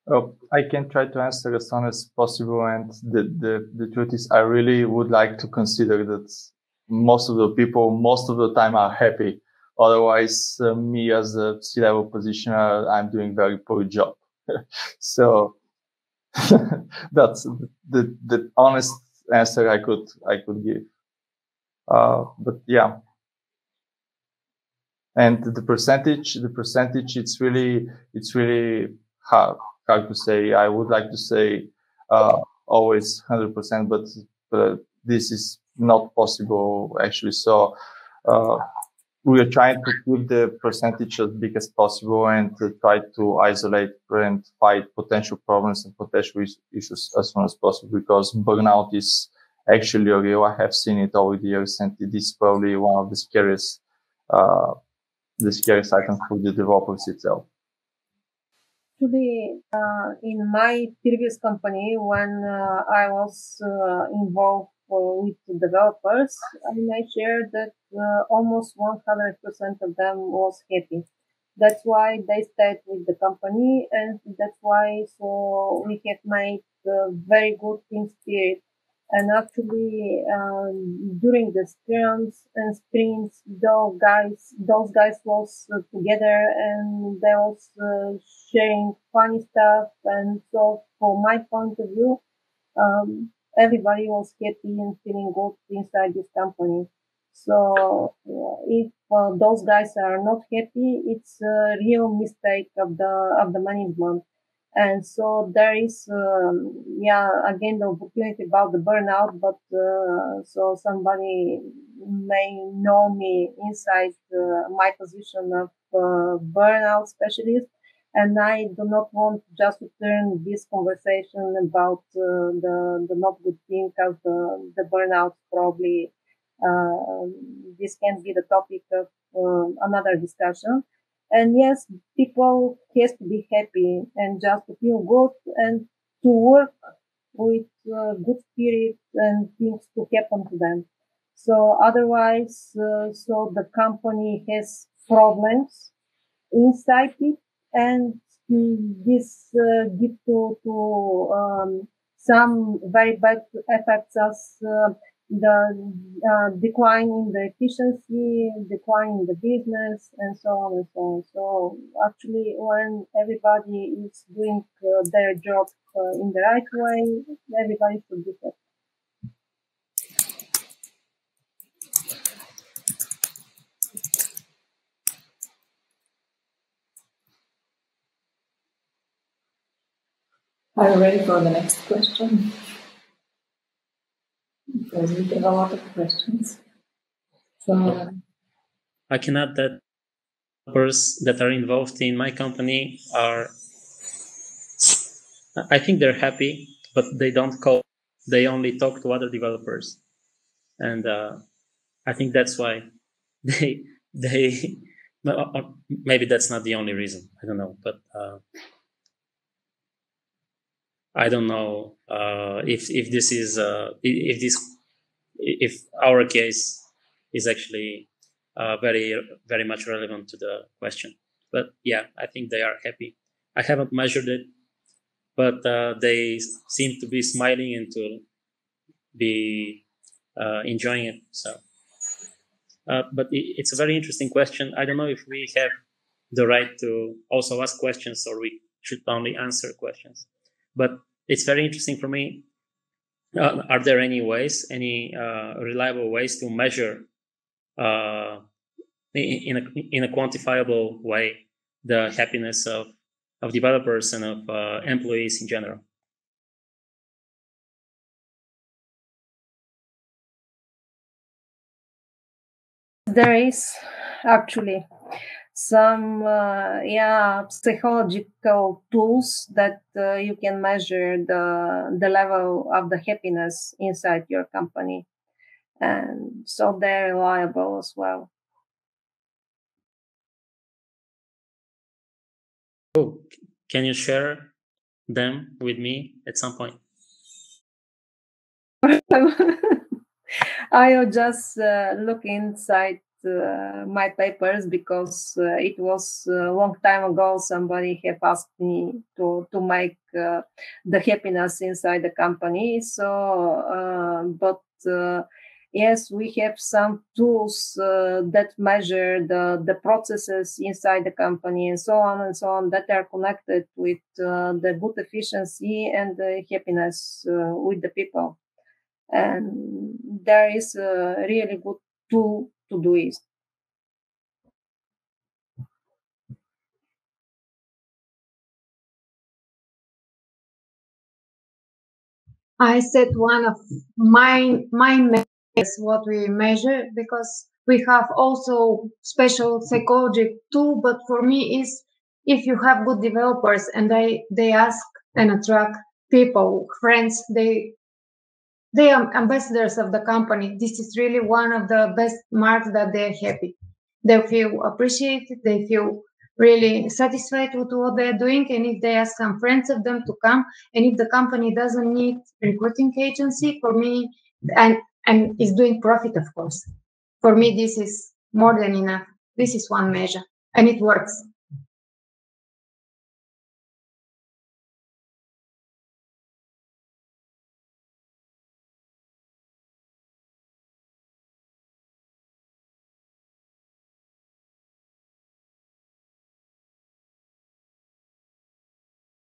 I can try to answer as soon as possible. And the truth is, I really would like to consider that most of the people, most of the time, are happy. Otherwise, me as a C-level positioner, I'm doing very poor job. So that's the honest answer I could give. But yeah, and the percentage, it's really hard to say. I would like to say always 100%, but this is not possible actually. So uh, we are trying to keep the percentage as big as possible and to try to isolate and fight potential problems and potential issues as soon as possible, because burnout is actually real. I have seen it over the years, and it is probably one of uh, the scariest items for the developers itself. Actually, in my previous company, when I was involved with developers, I may share that almost 100% of them was happy. That's why they stayed with the company, and that's why so we have made very good team spirit. And actually, during the sprints, those guys was together, and they was sharing funny stuff. And so, from my point of view, everybody was happy and feeling good inside this company. So, if those guys are not happy, it's a real mistake of the management. And so there is, yeah, again, the opportunity about the burnout, but so somebody may know me inside my position of burnout specialist, and I do not want just to turn this conversation about the not good thing as the burnout. Probably this can be the topic of another discussion. And yes, people has to be happy and just to feel good and to work with good spirit and things to happen to them. So otherwise, so the company has problems inside it, and this give to some very bad effects as the decline in the efficiency, decline in the business, and so on and so on. So actually, when everybody is doing their job in the right way, everybody should be happy. Are you ready for the next question? Because we have a lot of questions. So, I can add that developers that are involved in my company are, I think they're happy, but they don't call. They only talk to other developers, and I think that's why they maybe that's not the only reason. I don't know, but I don't know if this is if our case is actually very much relevant to the question. But yeah, I think they are happy. I haven't measured it, but they seem to be smiling and to be enjoying it. So, but it's a very interesting question. I don't know if we have the right to also ask questions or we should only answer questions. But it's very interesting for me. Are there any ways, any reliable ways to measure uh, in a quantifiable way the happiness of developers and of employees in general? There is actually some psychological tools that you can measure the level of the happiness inside your company, and so they're reliable as well. Oh, can you share them with me at some point? I will just look inside my papers because it was a long time ago. Somebody have asked me to make the happiness inside the company. So, but yes, we have some tools that measure the processes inside the company and so on that are connected with the good efficiency and the happiness with the people. And there is a really good tool to do it. I said one of my measures what we measure, because we have also special psychology tool, but for me is if you have good developers and they ask and attract people, friends, they are ambassadors of the company. This is really one of the best marks that they're happy. They feel appreciated. They feel really satisfied with what they're doing. And if they ask some friends of them to come, and if the company doesn't need recruiting agency, for me, and is doing profit, of course, for me, this is more than enough. This is one measure, and it works.